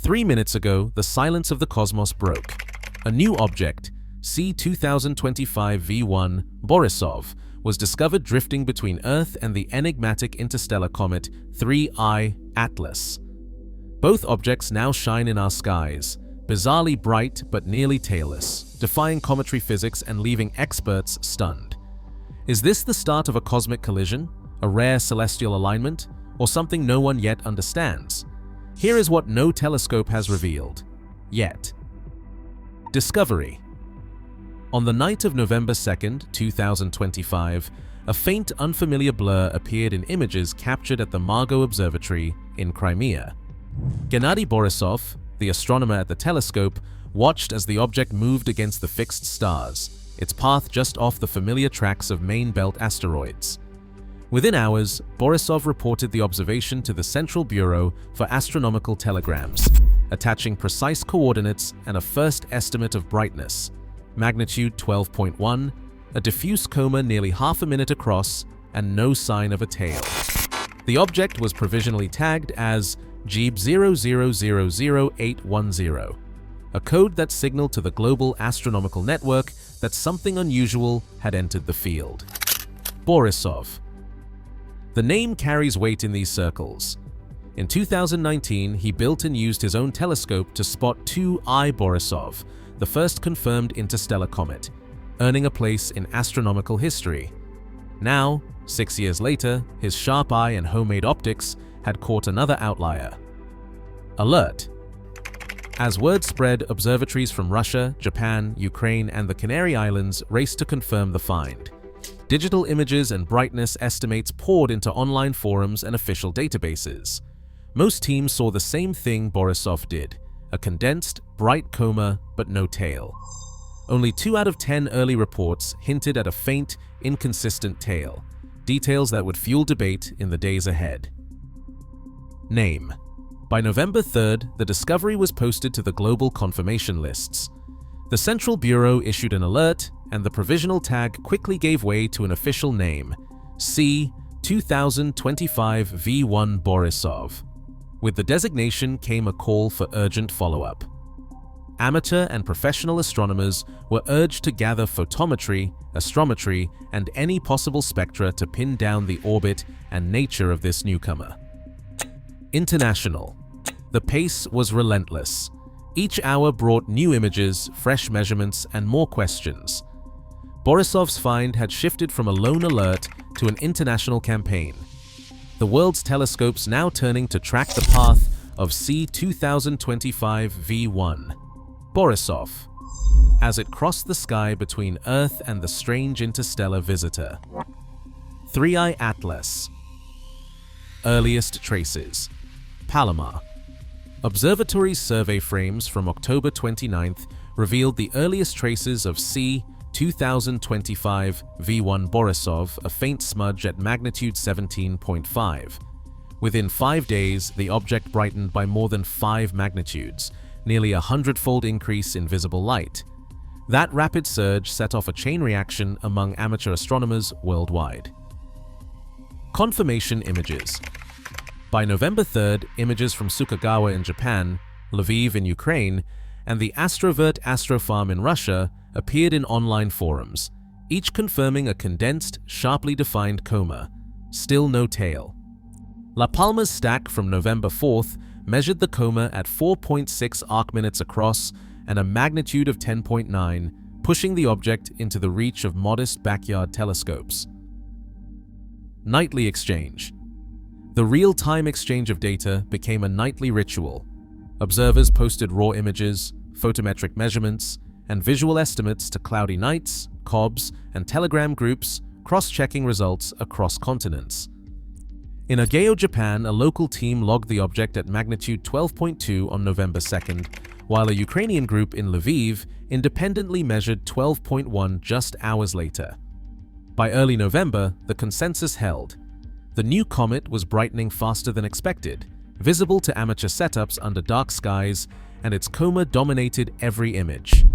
3 minutes ago, the silence of the cosmos broke. A new object, C 2025 V1 Borisov, was discovered drifting between Earth and the enigmatic interstellar comet 3I Atlas. Both objects now shine in our skies, bizarrely bright but nearly tailless, defying cometary physics and leaving experts stunned. Is this the start of a cosmic collision, a rare celestial alignment, or something no one yet understands? Here is what no telescope has revealed yet. Discovery. On the night of November 2nd, 2025, a faint, unfamiliar blur appeared in images captured at the Virgo Observatory in Crimea. Gennady Borisov, the astronomer at the telescope, watched as the object moved against the fixed stars, its path just off the familiar tracks of main belt asteroids. Within hours, Borisov reported the observation to the Central Bureau for Astronomical Telegrams, attaching precise coordinates and a first estimate of brightness, magnitude 12.1, a diffuse coma nearly half a minute across, and no sign of a tail. The object was provisionally tagged as JEEB 0000810, a code that signaled to the global astronomical network that something unusual had entered the field. Borisov. The name carries weight in these circles. In 2019, he built and used his own telescope to spot 2I Borisov, the first confirmed interstellar comet, earning a place in astronomical history. Now, 6 years later, his sharp eye and homemade optics had caught another outlier. Alert! As word spread, observatories from Russia, Japan, Ukraine, and the Canary Islands raced to confirm the find. Digital images and brightness estimates poured into online forums and official databases. Most teams saw the same thing Borisov did, a condensed, bright coma but no tail. Only 2 out of 10 early reports hinted at a faint, inconsistent tail, details that would fuel debate in the days ahead. Name. By November 3rd, the discovery was posted to the global confirmation lists. The Central Bureau issued an alert, and the provisional tag quickly gave way to an official name, C 2025 V1 Borisov. With the designation came a call for urgent follow-up. Amateur and professional astronomers were urged to gather photometry, astrometry, and any possible spectra to pin down the orbit and nature of this newcomer. International. The pace was relentless. Each hour brought new images, fresh measurements, and more questions. Borisov's find had shifted from a lone alert to an international campaign. The world's telescopes now turning to track the path of C 2025 V1 Borisov as it crossed the sky between Earth and the strange interstellar visitor. 3I Atlas. Earliest traces. Palomar. Observatory's survey frames from October 29th revealed the earliest traces of C 2025 V1 Borisov, a faint smudge at magnitude 17.5. Within 5 days, the object brightened by more than 5 magnitudes, nearly a 100-fold increase in visible light. That rapid surge set off a chain reaction among amateur astronomers worldwide. Confirmation images. By November 3rd, images from Sukagawa in Japan, Lviv in Ukraine, and the Astrovert Astrofarm in Russia appeared in online forums, each confirming a condensed, sharply defined coma. Still no tail. La Palma's stack from November 4th measured the coma at 4.6 arc-minutes across and a magnitude of 10.9, pushing the object into the reach of modest backyard telescopes. Nightly exchange. The real-time exchange of data became a nightly ritual. Observers posted raw images, photometric measurements, and visual estimates to Cloudy Nights, COBS, and Telegram groups, cross-checking results across continents. In Ageo, Japan, a local team logged the object at magnitude 12.2 on November 2nd, while a Ukrainian group in Lviv independently measured 12.1 just hours later. By early November, the consensus held. The new comet was brightening faster than expected, visible to amateur setups under dark skies, and its coma dominated every image.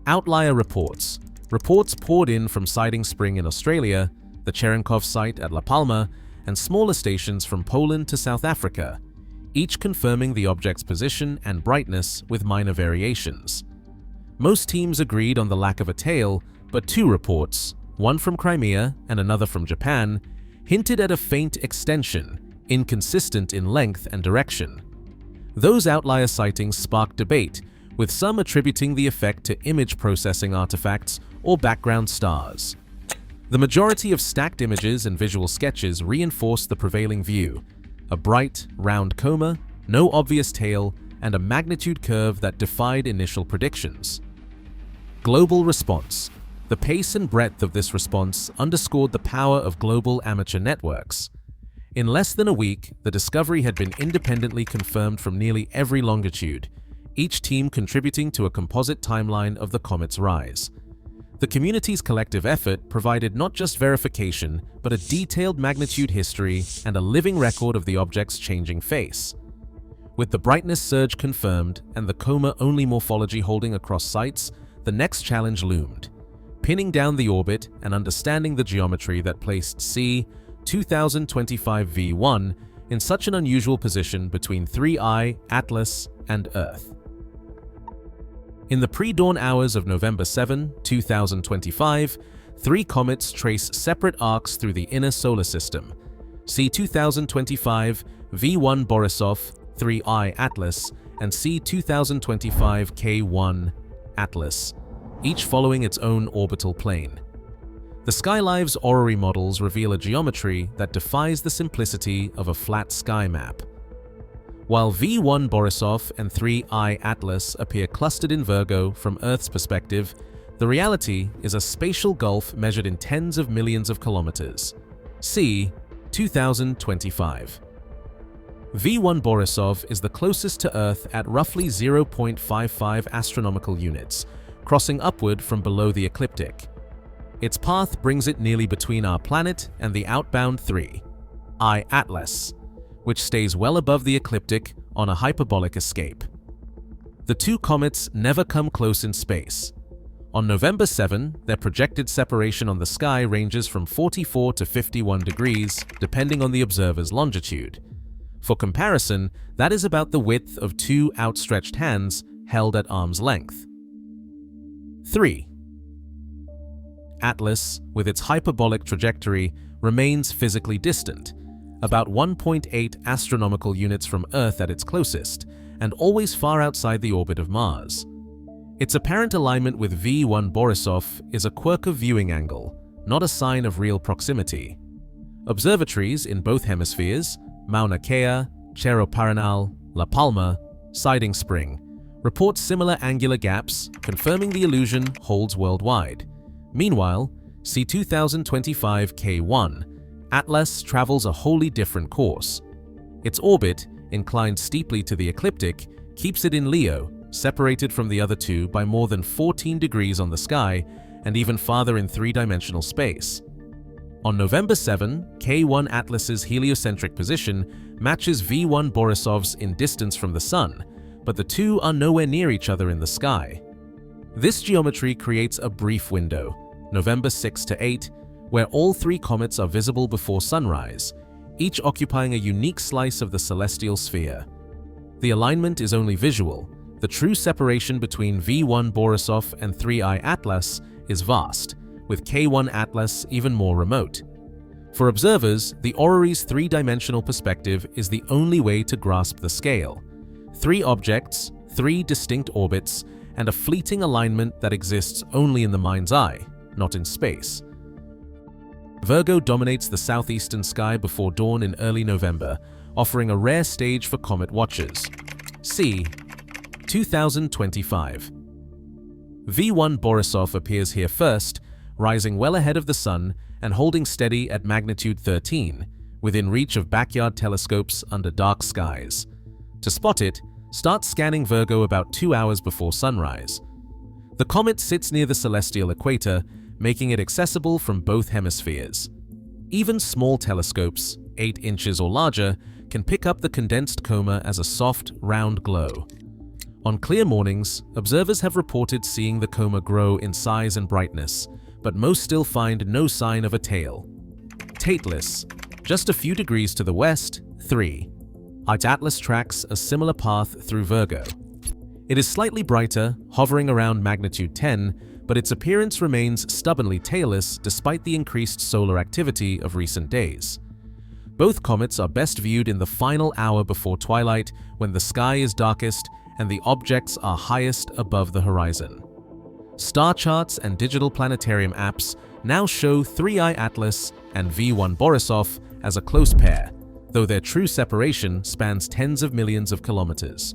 Outlier reports. Reports poured in from Siding Spring in Australia, the Cherenkov site at La Palma, and smaller stations from Poland to South Africa. each confirming the object's position and brightness with minor variations. Most teams agreed on the lack of a tail, but two reports, one from Crimea and another from Japan, hinted at a faint extension, inconsistent in length and direction. Those outlier sightings sparked debate, with some attributing the effect to image processing artifacts or background stars. The majority of stacked images and visual sketches reinforced the prevailing view: a bright, round coma, no obvious tail, and a magnitude curve that defied initial predictions. Global response. The pace and breadth of this response underscored the power of global amateur networks. In less than a week, the discovery had been independently confirmed from nearly every longitude, each team contributing to a composite timeline of the comet's rise. The community's collective effort provided not just verification, but a detailed magnitude history and a living record of the object's changing face. With the brightness surge confirmed and the coma-only morphology holding across sites, the next challenge loomed: pinning down the orbit and understanding the geometry that placed C 2025 V1 in such an unusual position between 3I, Atlas, and Earth. In the pre-dawn hours of November 7, 2025, three comets trace separate arcs through the inner solar system: C 2025 V1 Borisov, 3I Atlas, and C 2025 K1 Atlas, each following its own orbital plane. The SkyLive's orrery models reveal a geometry that defies the simplicity of a flat sky map. While V1 Borisov and 3I Atlas appear clustered in Virgo from Earth's perspective, the reality is a spatial gulf measured in tens of millions of kilometers. C 2025. V1 Borisov is the closest to Earth at roughly 0.55 astronomical units, crossing upward from below the ecliptic. Its path brings it nearly between our planet and the outbound 3I Atlas, which stays well above the ecliptic on a hyperbolic escape. The two comets never come close in space. On November 7, their projected separation on the sky ranges from 44 to 51 degrees, depending on the observer's longitude. For comparison, that is about the width of two outstretched hands held at arm's length. 3. Atlas, with its hyperbolic trajectory, remains physically distant, about 1.8 astronomical units from Earth at its closest, and always far outside the orbit of Mars. Its apparent alignment with V1 Borisov is a quirk of viewing angle, not a sign of real proximity. Observatories in both hemispheres, Mauna Kea, Cerro Paranal, La Palma, Siding Spring, report similar angular gaps, confirming the illusion holds worldwide. Meanwhile, C 2025 K1, Atlas travels a wholly different course. Its orbit, inclined steeply to the ecliptic, keeps it in Leo, separated from the other two by more than 14 degrees on the sky and even farther in three-dimensional space. On November 7, K1 Atlas's heliocentric position matches V1 Borisov's in distance from the Sun, but the two are nowhere near each other in the sky. This geometry creates a brief window, November 6 to 8, where all three comets are visible before sunrise, each occupying a unique slice of the celestial sphere. The alignment is only visual. The true separation between V1 Borisov and 3I Atlas is vast, with K1 Atlas even more remote. For observers, the orrery's three-dimensional perspective is the only way to grasp the scale. Three objects, three distinct orbits, and a fleeting alignment that exists only in the mind's eye, not in space. Virgo dominates the southeastern sky before dawn in early November, offering a rare stage for comet watchers. C 2025. V1 Borisov appears here first, rising well ahead of the Sun and holding steady at magnitude 13, within reach of backyard telescopes under dark skies. To spot it, start scanning Virgo about 2 hours before sunrise. The comet sits near the celestial equator, making it accessible from both hemispheres. Even small telescopes, 8 inches or larger, can pick up the condensed coma as a soft, round glow. On clear mornings, observers have reported seeing the coma grow in size and brightness, but most still find no sign of a tail. Tateless, just a few degrees to the west, 3. Atlas tracks a similar path through Virgo. It is slightly brighter, hovering around magnitude 10, but its appearance remains stubbornly tailless despite the increased solar activity of recent days. Both comets are best viewed in the final hour before twilight, when the sky is darkest and the objects are highest above the horizon. Star charts and digital planetarium apps now show 3I Atlas and V1 Borisov as a close pair, though their true separation spans tens of millions of kilometers.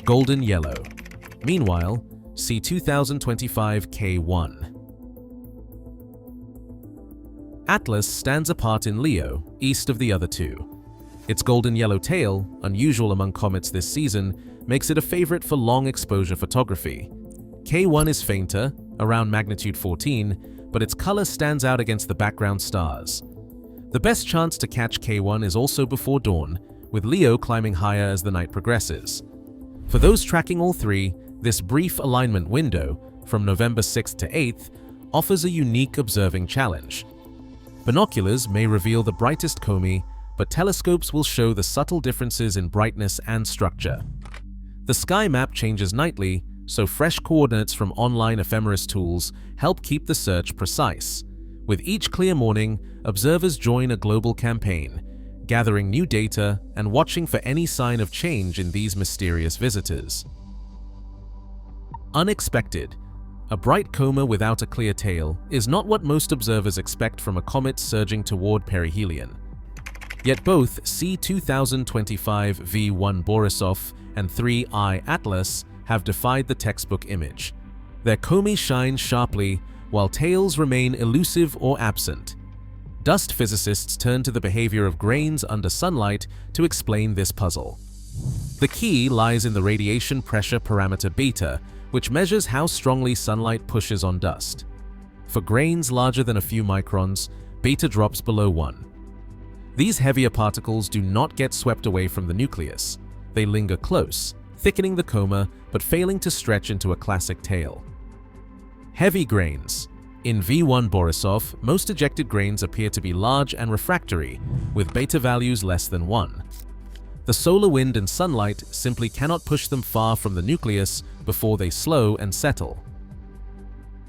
Golden yellow. Meanwhile, see 2025 K1. Atlas stands apart in Leo, east of the other two. Its golden yellow tail, unusual among comets this season, makes it a favorite for long exposure photography. K1 is fainter, around magnitude 14, but its color stands out against the background stars. The best chance to catch K1 is also before dawn, with Leo climbing higher as the night progresses. For those tracking all three, this brief alignment window, from November 6th to 8th, offers a unique observing challenge. Binoculars may reveal the brightest comet, but telescopes will show the subtle differences in brightness and structure. The sky map changes nightly, so fresh coordinates from online ephemeris tools help keep the search precise. With each clear morning, observers join a global campaign, gathering new data and watching for any sign of change in these mysterious visitors. Unexpected. A bright coma without a clear tail is not what most observers expect from a comet surging toward perihelion. Yet both C2025 V1 Borisov and 3I Atlas have defied the textbook image. Their comae shine sharply, while tails remain elusive or absent. Dust physicists turn to the behavior of grains under sunlight to explain this puzzle. The key lies in the radiation pressure parameter beta, which measures how strongly sunlight pushes on dust. For grains larger than a few microns, beta drops below 1. These heavier particles do not get swept away from the nucleus. They linger close, thickening the coma but failing to stretch into a classic tail. Heavy grains. In V1 Borisov, most ejected grains appear to be large and refractory, with beta values less than 1. The solar wind and sunlight simply cannot push them far from the nucleus before they slow and settle.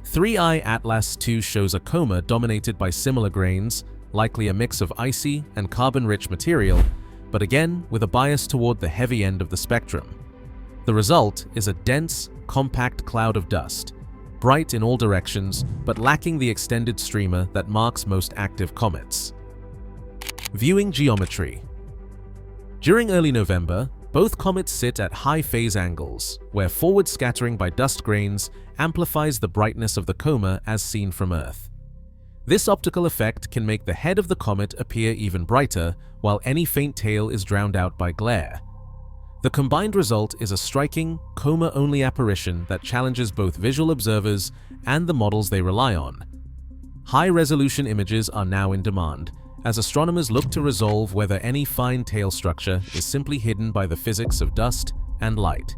3I Atlas 2 shows a coma dominated by similar grains, likely a mix of icy and carbon-rich material, but again with a bias toward the heavy end of the spectrum. The result is a dense, compact cloud of dust, bright in all directions but lacking the extended streamer that marks most active comets. Viewing geometry. During early November, both comets sit at high phase angles, where forward scattering by dust grains amplifies the brightness of the coma as seen from Earth. This optical effect can make the head of the comet appear even brighter, while any faint tail is drowned out by glare. The combined result is a striking, coma-only apparition that challenges both visual observers and the models they rely on. High-resolution images are now in demand, as astronomers look to resolve whether any fine tail structure is simply hidden by the physics of dust and light.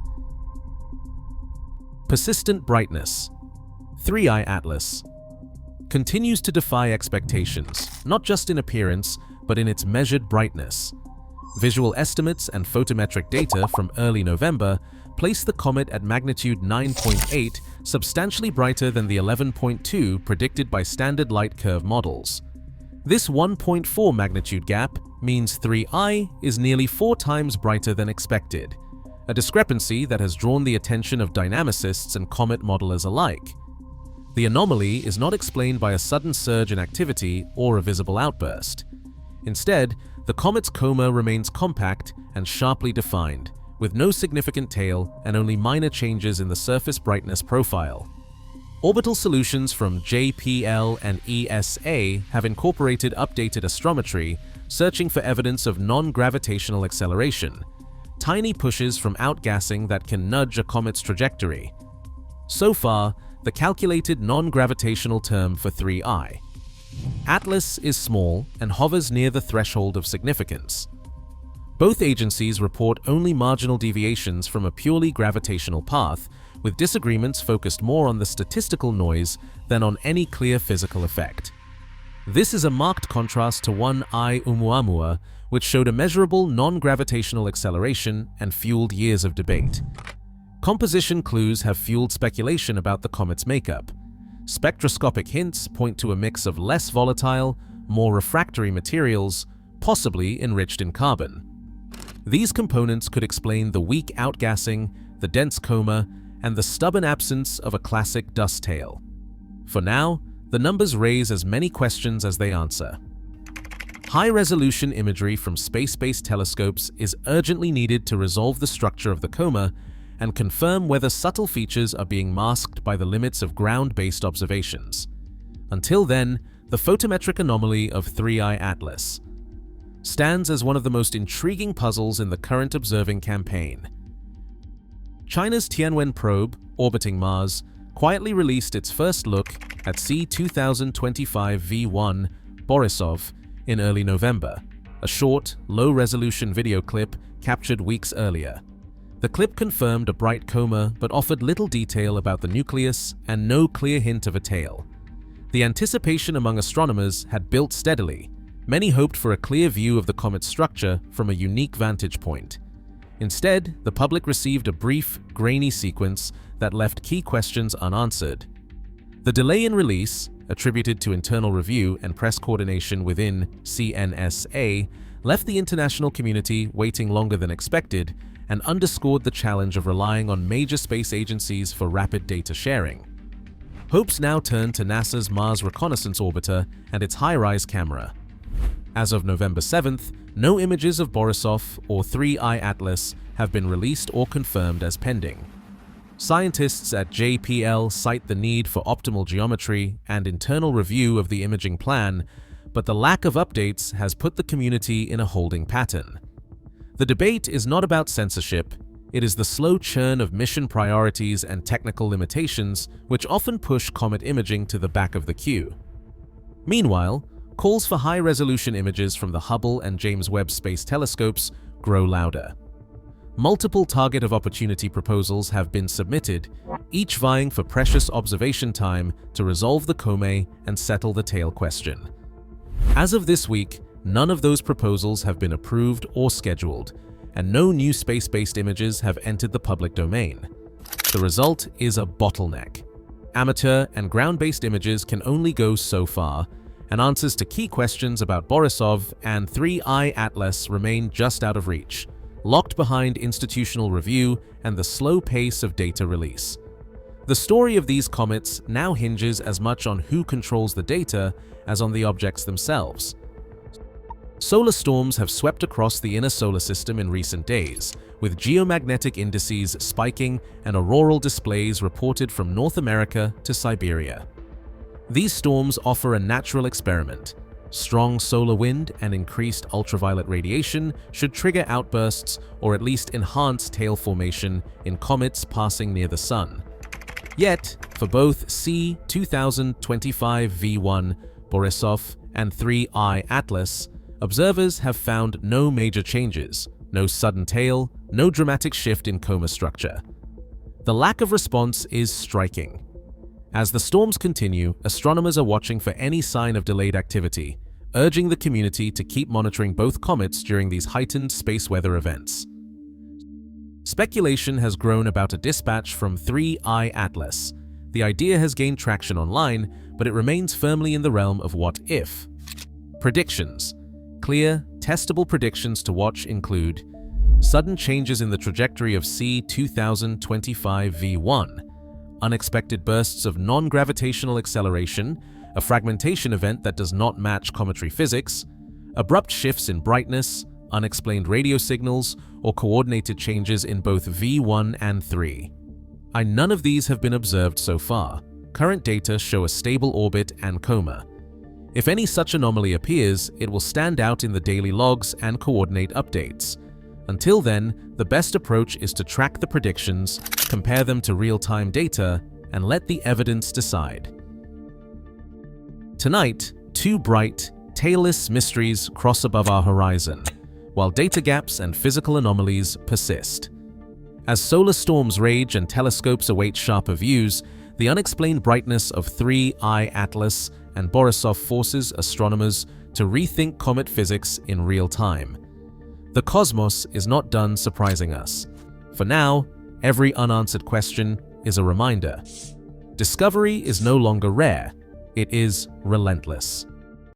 Persistent brightness. 3I Atlas continues to defy expectations, not just in appearance, but in its measured brightness. Visual estimates and photometric data from early November place the comet at magnitude 9.8, substantially brighter than the 11.2 predicted by standard light curve models. This 1.4 magnitude gap means 3I is nearly 4 times brighter than expected, a discrepancy that has drawn the attention of dynamicists and comet modelers alike. The anomaly is not explained by a sudden surge in activity or a visible outburst. Instead, the comet's coma remains compact and sharply defined, with no significant tail and only minor changes in the surface brightness profile. Orbital solutions from JPL and ESA have incorporated updated astrometry, searching for evidence of non-gravitational acceleration, tiny pushes from outgassing that can nudge a comet's trajectory. So far, the calculated non-gravitational term for 3I. Atlas is small and hovers near the threshold of significance. Both agencies report only marginal deviations from a purely gravitational path, with disagreements focused more on the statistical noise than on any clear physical effect. This is a marked contrast to 1I Oumuamua, which showed a measurable non-gravitational acceleration and fueled years of debate. Composition clues have fueled speculation about the comet's makeup. Spectroscopic hints point to a mix of less volatile, more refractory materials, possibly enriched in carbon. These components could explain the weak outgassing, the dense coma, and the stubborn absence of a classic dust tail. For now, the numbers raise as many questions as they answer. High-resolution imagery from space-based telescopes is urgently needed to resolve the structure of the coma and confirm whether subtle features are being masked by the limits of ground-based observations. Until then, the photometric anomaly of 3I Atlas stands as one of the most intriguing puzzles in the current observing campaign. China's Tianwen probe, orbiting Mars, quietly released its first look at C 2025 V1 Borisov in early November, a short, low-resolution video clip captured weeks earlier. The clip confirmed a bright coma but offered little detail about the nucleus and no clear hint of a tail. The anticipation among astronomers had built steadily. Many hoped for a clear view of the comet's structure from a unique vantage point. Instead, the public received a brief, grainy sequence that left key questions unanswered. The delay in release, attributed to internal review and press coordination within CNSA, left the international community waiting longer than expected and underscored the challenge of relying on major space agencies for rapid data sharing. Hopes now turn to NASA's Mars Reconnaissance Orbiter and its HiRISE camera. As of November 7th, no images of Borisov or 3I Atlas have been released or confirmed as pending. Scientists at JPL cite the need for optimal geometry and internal review of the imaging plan, but the lack of updates has put the community in a holding pattern. The debate is not about censorship, it is the slow churn of mission priorities and technical limitations which often push comet imaging to the back of the queue. Meanwhile, calls for high-resolution images from the Hubble and James Webb Space Telescopes grow louder. Multiple target of opportunity proposals have been submitted, each vying for precious observation time to resolve the coma and settle the tail question. As of this week, none of those proposals have been approved or scheduled, and no new space-based images have entered the public domain. The result is a bottleneck. Amateur and ground-based images can only go so far, and answers to key questions about Borisov and 3I Atlas remain just out of reach, locked behind institutional review and the slow pace of data release. The story of these comets now hinges as much on who controls the data as on the objects themselves. Solar storms have swept across the inner solar system in recent days, with geomagnetic indices spiking and auroral displays reported from North America to Siberia. These storms offer a natural experiment. Strong solar wind and increased ultraviolet radiation should trigger outbursts or at least enhance tail formation in comets passing near the Sun. Yet, for both C 2025 V1 Borisov and 3I Atlas, observers have found no major changes, no sudden tail, no dramatic shift in coma structure. The lack of response is striking. As the storms continue, astronomers are watching for any sign of delayed activity, urging the community to keep monitoring both comets during these heightened space weather events. Speculation has grown about a dispatch from 3I Atlas. The idea has gained traction online, but it remains firmly in the realm of what-if. Predictions. Clear, testable predictions to watch include sudden changes in the trajectory of C 2025 V1, unexpected bursts of non-gravitational acceleration, a fragmentation event that does not match cometary physics, abrupt shifts in brightness, unexplained radio signals, or coordinated changes in both V1 and 3. None of these have been observed so far. Current data show a stable orbit and coma. If any such anomaly appears, it will stand out in the daily logs and coordinate updates. Until then, the best approach is to track the predictions, compare them to real-time data, and let the evidence decide. Tonight, two bright, tailless mysteries cross above our horizon, while data gaps and physical anomalies persist. As solar storms rage and telescopes await sharper views, the unexplained brightness of 3I Atlas and Borisov forces astronomers to rethink comet physics in real time. The cosmos is not done surprising us. For now, every unanswered question is a reminder. Discovery is no longer rare, it is relentless.